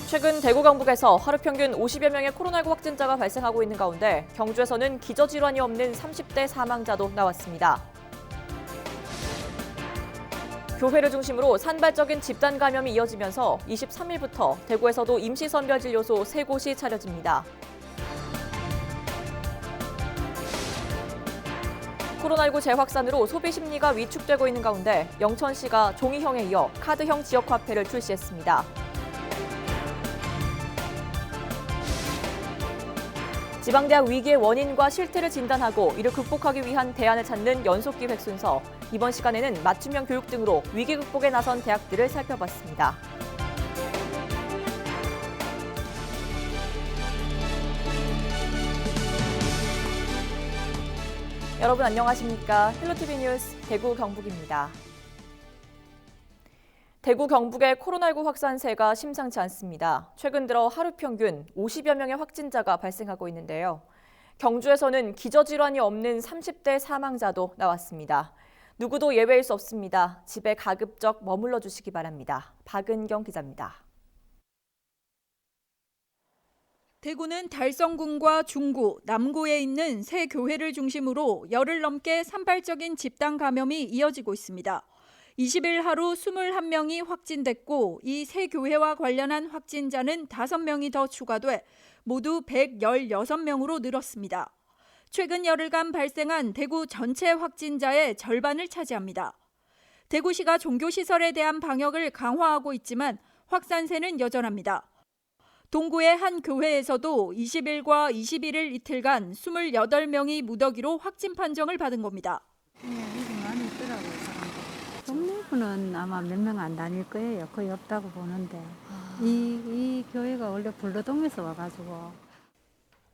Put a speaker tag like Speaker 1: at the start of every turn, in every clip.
Speaker 1: 최근 대구 경북에서 하루 평균 50여 명의 코로나19 확진자가 발생하고 있는 가운데 경주에서는 기저질환이 없는 30대 사망자도 나왔습니다. 교회를 중심으로 산발적인 집단 감염이 이어지면서 23일부터 대구에서도 임시선별진료소 3곳이 차려집니다. 코로나19 재확산으로 소비 심리가 위축되고 있는 가운데 영천시가 종이형에 이어 카드형 지역화폐를 출시했습니다. 지방대학 위기의 원인과 실태를 진단하고 이를 극복하기 위한 대안을 찾는 연속기획 순서. 이번 시간에는 맞춤형 교육 등으로 위기 극복에 나선 대학들을 살펴봤습니다. 여러분 안녕하십니까? 헬로티비 뉴스 대구 경북입니다. 대구 경북의 코로나19 확산세가 심상치 않습니다. 최근 들어 하루 평균 50여 명의 확진자가 발생하고 있는데요. 경주에서는 기저질환이 없는 30대 사망자도 나왔습니다. 누구도 예외일 수 없습니다. 집에 가급적 머물러 주시기 바랍니다. 박은경 기자입니다.
Speaker 2: 대구는 달성군과 중구, 남구에 있는 세 교회를 중심으로 열흘 넘게 산발적인 집단 감염이 이어지고 있습니다. 20일 하루 21명이 확진됐고 이 세 교회와 관련한 확진자는 5명이 더 추가돼 모두 116명으로 늘었습니다. 최근 열흘간 발생한 대구 전체 확진자의 절반을 차지합니다. 대구시가 종교시설에 대한 방역을 강화하고 있지만 확산세는 여전합니다. 동구의 한 교회에서도 20일과 21일 이틀간 28명이 무더기로 확진 판정을 받은 겁니다.
Speaker 3: 일이 많이 있더라고요, 사람들. 동네구는 아마 몇 명 안 다닐 거예요. 거의 없다고 보는데. 이 교회가 원래 불로동에서 와가지고.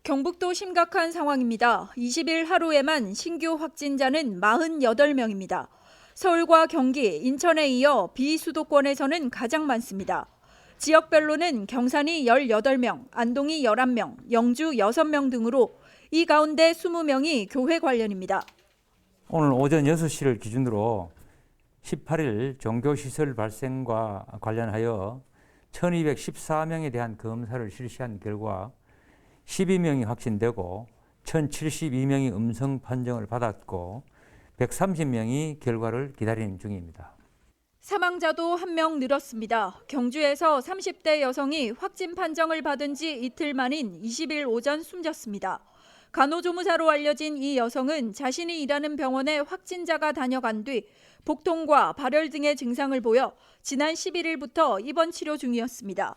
Speaker 2: 경북도 심각한 상황입니다. 20일 하루에만 신규 확진자는 48명입니다. 서울과 경기, 인천에 이어 비수도권에서는 가장 많습니다. 지역별로는 경산이 18명, 안동이 11명, 영주 6명 등으로 이 가운데 20명이 교회 관련입니다.
Speaker 4: 오늘 오전 6시를 기준으로 18일 종교시설 발생과 관련하여 1214명에 대한 검사를 실시한 결과 12명이 확진되고 1072명이 음성 판정을 받았고 130명이 결과를 기다리는 중입니다.
Speaker 2: 사망자도 1명 늘었습니다. 경주에서 30대 여성이 확진 판정을 받은 지 이틀 만인 20일 오전 숨졌습니다. 간호조무사로 알려진 이 여성은 자신이 일하는 병원에 확진자가 다녀간 뒤 복통과 발열 등의 증상을 보여 지난 11일부터 입원 치료 중이었습니다.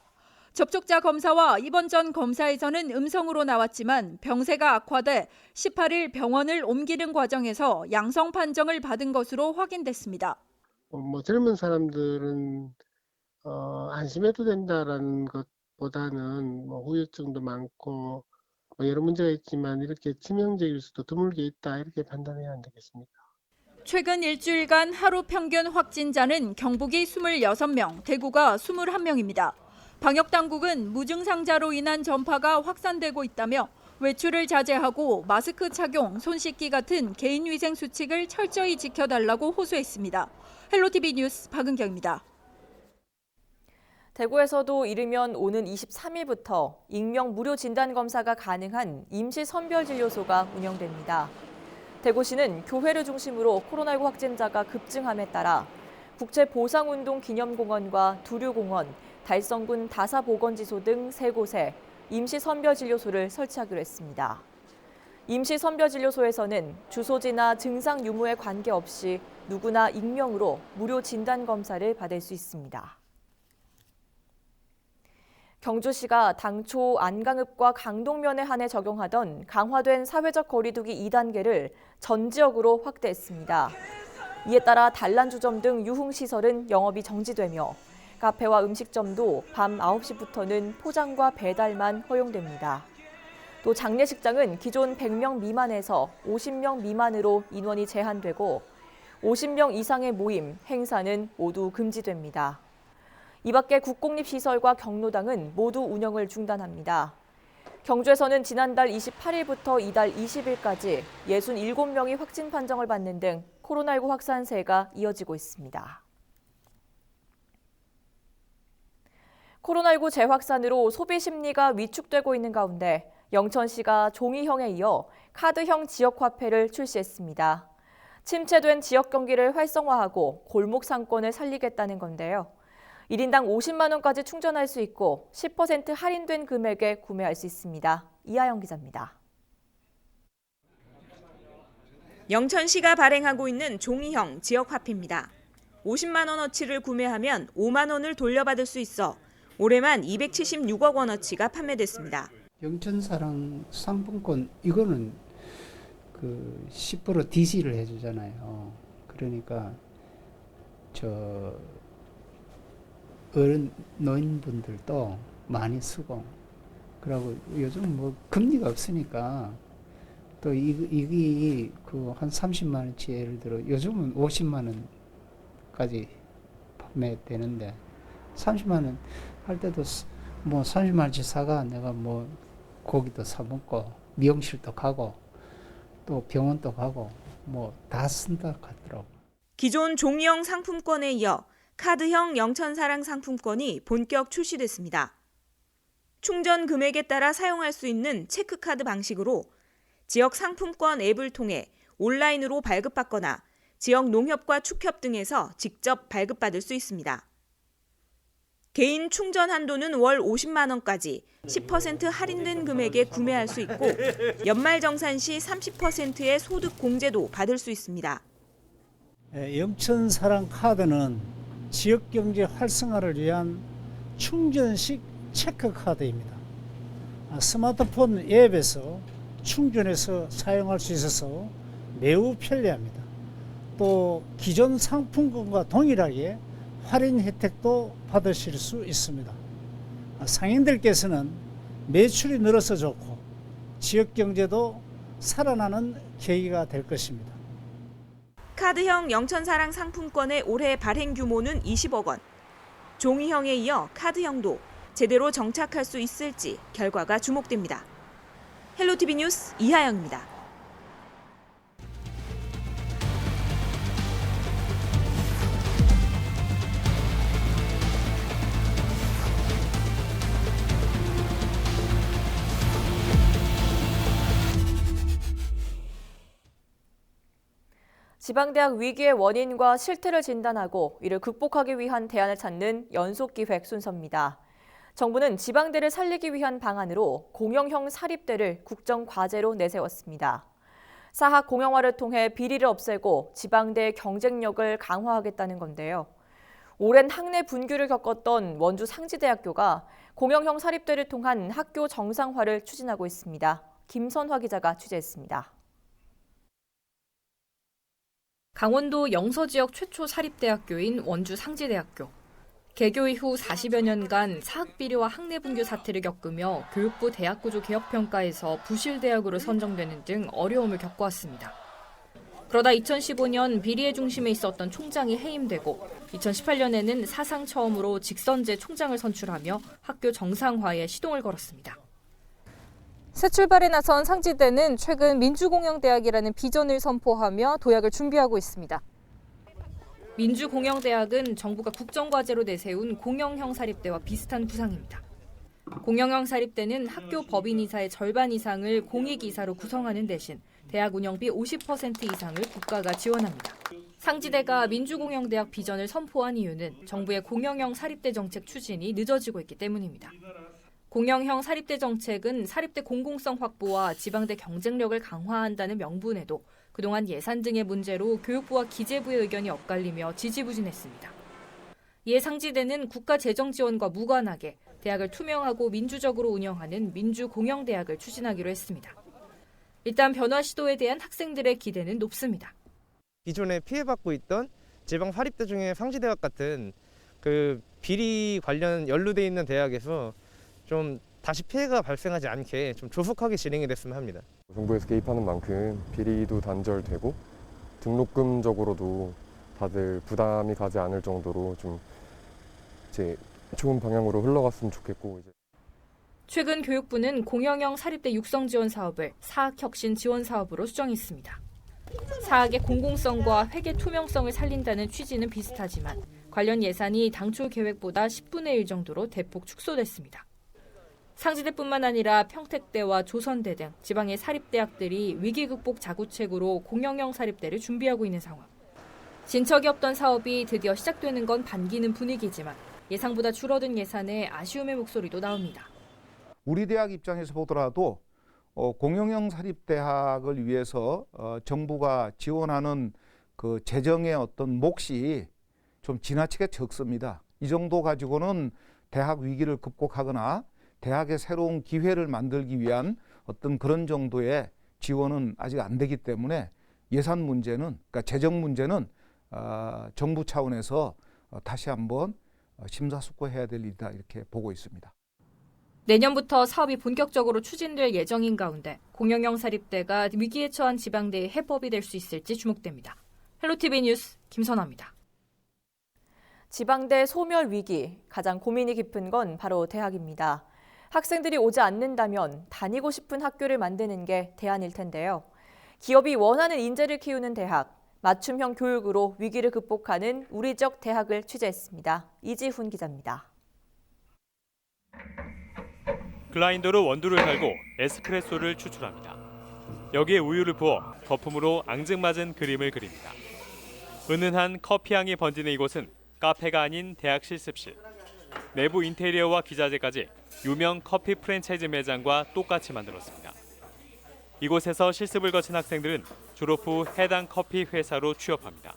Speaker 2: 접촉자 검사와 입원 전 검사에서는 음성으로 나왔지만 병세가 악화돼 18일 병원을 옮기는 과정에서 양성 판정을 받은 것으로 확인됐습니다.
Speaker 5: 젊은 사람들은 안심해도 된다라는 것보다는 후유증도 많고 여러 문제가 있지만 이렇게 치명적일 수도 드물게 있다 이렇게 판단해야 안 되겠습니까?
Speaker 2: 최근 일주일간 하루 평균 확진자는 경북이 26명, 대구가 21명입니다. 방역당국은 무증상자로 인한 전파가 확산되고 있다며 외출을 자제하고 마스크 착용, 손 씻기 같은 개인위생 수칙을 철저히 지켜달라고 호소했습니다. 헬로티비 뉴스 박은경입니다.
Speaker 1: 대구에서도 이르면 오는 23일부터 익명 무료 진단검사가 가능한 임시선별진료소가 운영됩니다. 대구시는 교회를 중심으로 코로나19 확진자가 급증함에 따라 국제보상운동 기념공원과 두류공원, 달성군 다사보건지소 등 3곳에 임시선별진료소를 설치하기로 했습니다. 임시선별진료소에서는 주소지나 증상 유무에 관계없이 누구나 익명으로 무료 진단검사를 받을 수 있습니다. 경주시가 당초 안강읍과 강동면에 한해 적용하던 강화된 사회적 거리두기 2단계를 전 지역으로 확대했습니다. 이에 따라 단란주점 등 유흥시설은 영업이 정지되며 카페와 음식점도 밤 9시부터는 포장과 배달만 허용됩니다. 또 장례식장은 기존 100명 미만에서 50명 미만으로 인원이 제한되고 50명 이상의 모임, 행사는 모두 금지됩니다. 이 밖에 국공립시설과 경로당은 모두 운영을 중단합니다. 경주에서는 지난달 28일부터 이달 20일까지 67명이 확진 판정을 받는 등 코로나19 확산세가 이어지고 있습니다. 코로나19 재확산으로 소비 심리가 위축되고 있는 가운데 영천시가 종이형에 이어 카드형 지역화폐를 출시했습니다. 침체된 지역 경기를 활성화하고 골목 상권을 살리겠다는 건데요. 1인당 50만 원까지 충전할 수 있고 10% 할인된 금액에 구매할 수 있습니다. 이하영 기자입니다.
Speaker 6: 영천시가 발행하고 있는 종이형 지역화폐입니다. 50만 원어치를 구매하면 5만 원을 돌려받을 수 있어 올해만 276억 원어치가 판매됐습니다.
Speaker 7: 영천사랑 상품권 이거는 그 10% DC를 해주잖아요. 그러니까 저 어른 노인분들도 많이 쓰고 그리고 요즘 뭐 금리가 없으니까 또 이게 그 한 30만 원치 예를 들어 요즘은 50만 원까지 판매되는데 30만 원 할 때도 뭐 30만 원치 사가 내가 뭐 고기도 사 먹고 미용실도 가고 또 병원도 가고 뭐 다 쓴다 하더라고.
Speaker 6: 기존 종이형 상품권에 이어 카드형 영천사랑 상품권이 본격 출시됐습니다. 충전 금액에 따라 사용할 수 있는 체크카드 방식으로 지역 상품권 앱을 통해 온라인으로 발급받거나 지역 농협과 축협 등에서 직접 발급받을 수 있습니다. 개인 충전 한도는 월 50만 원까지 10% 할인된 금액에 구매할 수 있고 연말정산 시 30%의 소득 공제도 받을 수 있습니다.
Speaker 8: 영천사랑 카드는 지역경제 활성화를 위한 충전식 체크카드입니다. 스마트폰 앱에서 충전해서 사용할 수 있어서 매우 편리합니다. 또 기존 상품권과 동일하게 할인 혜택도 받으실 수 있습니다. 상인들께서는 매출이 늘어서 좋고 지역경제도 살아나는 계기가 될 것입니다.
Speaker 6: 카드형 영천사랑 상품권의 올해 발행 규모는 20억 원. 종이형에 이어 카드형도 제대로 정착할 수 있을지 결과가 주목됩니다. 헬로티비 뉴스 이하영입니다.
Speaker 1: 지방대학 위기의 원인과 실태를 진단하고 이를 극복하기 위한 대안을 찾는 연속기획 순서입니다. 정부는 지방대를 살리기 위한 방안으로 공영형 사립대를 국정과제로 내세웠습니다. 사학 공영화를 통해 비리를 없애고 지방대의 경쟁력을 강화하겠다는 건데요. 오랜 학내 분규를 겪었던 원주 상지대학교가 공영형 사립대를 통한 학교 정상화를 추진하고 있습니다. 김선화 기자가 취재했습니다.
Speaker 9: 강원도 영서 지역 최초 사립대학교인 원주 상지대학교. 개교 이후 40여 년간 사학비리와 학내 분규 사태를 겪으며 교육부 대학구조 개혁평가에서 부실대학으로 선정되는 등 어려움을 겪어왔습니다. 그러다 2015년 비리의 중심에 있었던 총장이 해임되고 2018년에는 사상 처음으로 직선제 총장을 선출하며 학교 정상화에 시동을 걸었습니다.
Speaker 10: 새 출발에 나선 상지대는 최근 민주공영대학이라는 비전을 선포하며 도약을 준비하고 있습니다.
Speaker 9: 민주공영대학은 정부가 국정과제로 내세운 공영형 사립대와 비슷한 구상입니다. 공영형 사립대는 학교 법인이사의 절반 이상을 공익이사로 구성하는 대신 대학 운영비 50% 이상을 국가가 지원합니다. 상지대가 민주공영대학 비전을 선포한 이유는 정부의 공영형 사립대 정책 추진이 늦어지고 있기 때문입니다. 공영형 사립대 정책은 사립대 공공성 확보와 지방대 경쟁력을 강화한다는 명분에도 그동안 예산 등의 문제로 교육부와 기재부의 의견이 엇갈리며 지지부진했습니다. 이에 상지대는 국가 재정 지원과 무관하게 대학을 투명하고 민주적으로 운영하는 민주공영대학을 추진하기로 했습니다. 일단 변화 시도에 대한 학생들의 기대는 높습니다.
Speaker 11: 기존에 피해받고 있던 지방 사립대 중에 상지대학 같은 그 비리 관련 연루돼 있는 대학에서 좀 다시 피해가 발생하지 않게 좀 조속하게 진행이 됐으면 합니다.
Speaker 12: 정부에서 개입하는 만큼 비리도 단절되고 등록금적으로도 다들 부담이 가지 않을 정도로 좀 이제 좋은 방향으로 흘러갔으면 좋겠고.
Speaker 9: 최근 교육부는 공영형 사립대 육성 지원 사업을 사학혁신 지원 사업으로 수정했습니다. 사학의 공공성과 회계 투명성을 살린다는 취지는 비슷하지만 관련 예산이 당초 계획보다 10분의 1 정도로 대폭 축소됐습니다. 상지대뿐만 아니라 평택대와 조선대 등 지방의 사립대학들이 위기 극복 자구책으로 공영형 사립대를 준비하고 있는 상황. 진척이 없던 사업이 드디어 시작되는 건 반기는 분위기지만 예상보다 줄어든 예산에 아쉬움의 목소리도 나옵니다.
Speaker 13: 우리 대학 입장에서 보더라도 공영형 사립대학을 위해서 정부가 지원하는 그 재정의 어떤 몫이 좀 지나치게 적습니다. 이 정도 가지고는 대학 위기를 극복하거나 대학의 새로운 기회를 만들기 위한 어떤 그런 정도의 지원은 아직 안 되기 때문에 예산 문제는, 그러니까 재정 문제는 정부 차원에서 다시 한번 심사숙고해야 될 일이다 이렇게 보고 있습니다.
Speaker 9: 내년부터 사업이 본격적으로 추진될 예정인 가운데 공영형 사립대가 위기에 처한 지방대의 해법이 될 수 있을지 주목됩니다. 헬로티비 뉴스 김선아입니다.
Speaker 1: 지방대 소멸 위기, 가장 고민이 깊은 건 바로 대학입니다. 학생들이 오지 않는다면 다니고 싶은 학교를 만드는 게 대안일 텐데요. 기업이 원하는 인재를 키우는 대학, 맞춤형 교육으로 위기를 극복하는 우리 지역 대학을 취재했습니다. 이지훈 기자입니다.
Speaker 14: 글라인더로 원두를 갈고 에스프레소를 추출합니다. 여기에 우유를 부어 거품으로 앙증맞은 그림을 그립니다. 은은한 커피향이 번지는 이곳은 카페가 아닌 대학 실습실. 내부 인테리어와 기자재까지 유명 커피 프랜차이즈 매장과 똑같이 만들었습니다. 이곳에서 실습을 거친 학생들은 졸업 후 해당 커피 회사로 취업합니다.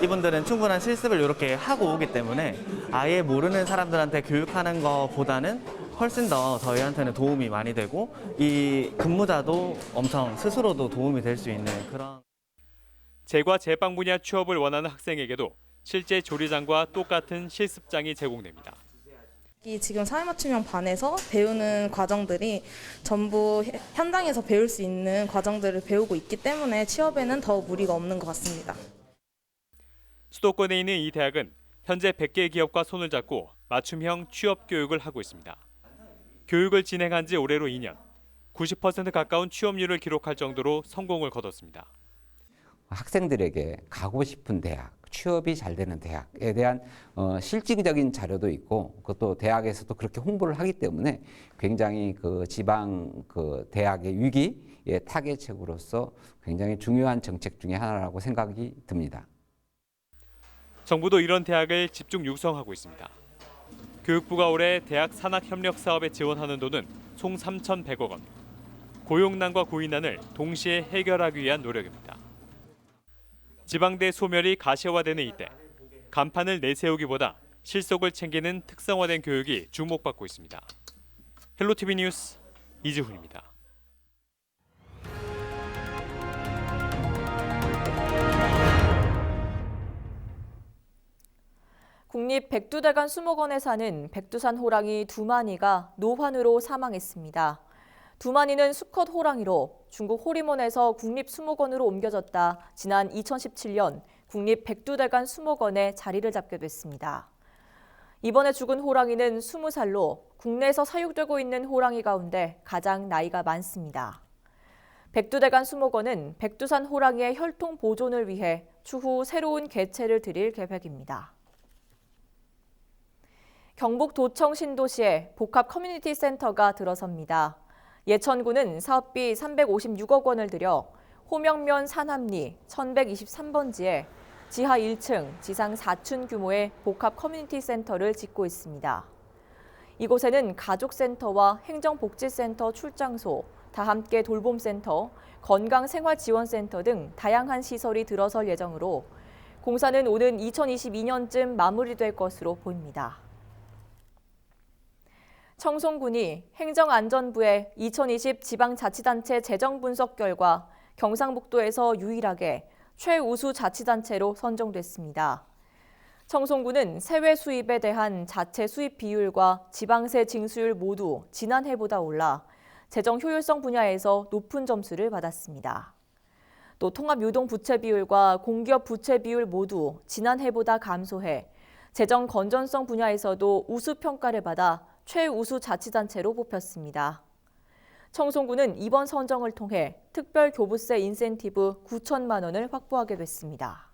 Speaker 15: 이분들은 충분한 실습을 이렇게 하고 오기 때문에 아예 모르는 사람들한테 교육하는 것보다는 훨씬 더 저희한테는 도움이 많이 되고 이 근무자도 엄청 스스로도 도움이 될 수 있는 그런.
Speaker 14: 제과 제빵 분야 취업을 원하는 학생에게도 실제 조리장과 똑같은 실습장이 제공됩니다.
Speaker 16: 지금 사회맞춤형 반에서 배우는 과정들이 전부 현장에서 배울 수 있는 과정들을 배우고 있기 때문에 취업에는 더 무리가 없는 것 같습니다.
Speaker 14: 수도권에 있는 이 대학은 현재 100개 기업과 손을 잡고 맞춤형 취업 교육을 하고 있습니다. 교육을 진행한 지 올해로 2년, 90% 가까운 취업률을 기록할 정도로 성공을 거뒀습니다.
Speaker 17: 학생들에게 가고 싶은 대학, 취업이 잘 되는 대학에 대한 실질적인 자료도 있고 그것도 대학에서도 그렇게 홍보를 하기 때문에 굉장히 그 지방 그 대학의 위기의 타개책으로서 굉장히 중요한 정책 중에 하나라고 생각이 듭니다.
Speaker 14: 정부도 이런 대학을 집중 육성하고 있습니다. 교육부가 올해 대학 산학협력 사업에 지원하는 돈은 총 3,100억 원. 고용난과 고인난을 동시에 해결하기 위한 노력입니다. 지방대 소멸이 가시화되는 이때 간판을 내세우기보다 실속을 챙기는 특성화된 교육이 주목받고 있습니다. 헬로티비 뉴스 이지훈입니다.
Speaker 1: 국립 백두대간 수목원에 사는 백두산 호랑이 2마리가 노환으로 사망했습니다. 2마리는 수컷 호랑이로 중국 호리몬에서 국립수목원으로 옮겨졌다 지난 2017년 국립 백두대간 수목원에 자리를 잡게 됐습니다. 이번에 죽은 호랑이는 20살로 국내에서 사육되고 있는 호랑이 가운데 가장 나이가 많습니다. 백두대간 수목원은 백두산 호랑이의 혈통 보존을 위해 추후 새로운 개체를 들일 계획입니다. 경북 도청 신도시에 복합 커뮤니티 센터가 들어섭니다. 예천구는 사업비 356억 원을 들여 호명면 산합리 1123번지에 지하 1층, 지상 4층 규모의 복합 커뮤니티 센터를 짓고 있습니다. 이곳에는 가족센터와 행정복지센터 출장소, 다함께 돌봄센터, 건강생활지원센터 등 다양한 시설이 들어설 예정으로 공사는 오는 2022년쯤 마무리될 것으로 보입니다. 청송군이 행정안전부의 2020 지방자치단체 재정 분석 결과 경상북도에서 유일하게 최우수 자치단체로 선정됐습니다. 청송군은 세외 수입에 대한 자체 수입 비율과 지방세 징수율 모두 지난해보다 올라 재정 효율성 분야에서 높은 점수를 받았습니다. 또 통합유동 부채 비율과 공기업 부채 비율 모두 지난해보다 감소해 재정 건전성 분야에서도 우수 평가를 받아 최우수 자치단체로 뽑혔습니다. 청송군은 이번 선정을 통해 특별 교부세 인센티브 9천만 원을 확보하게 됐습니다.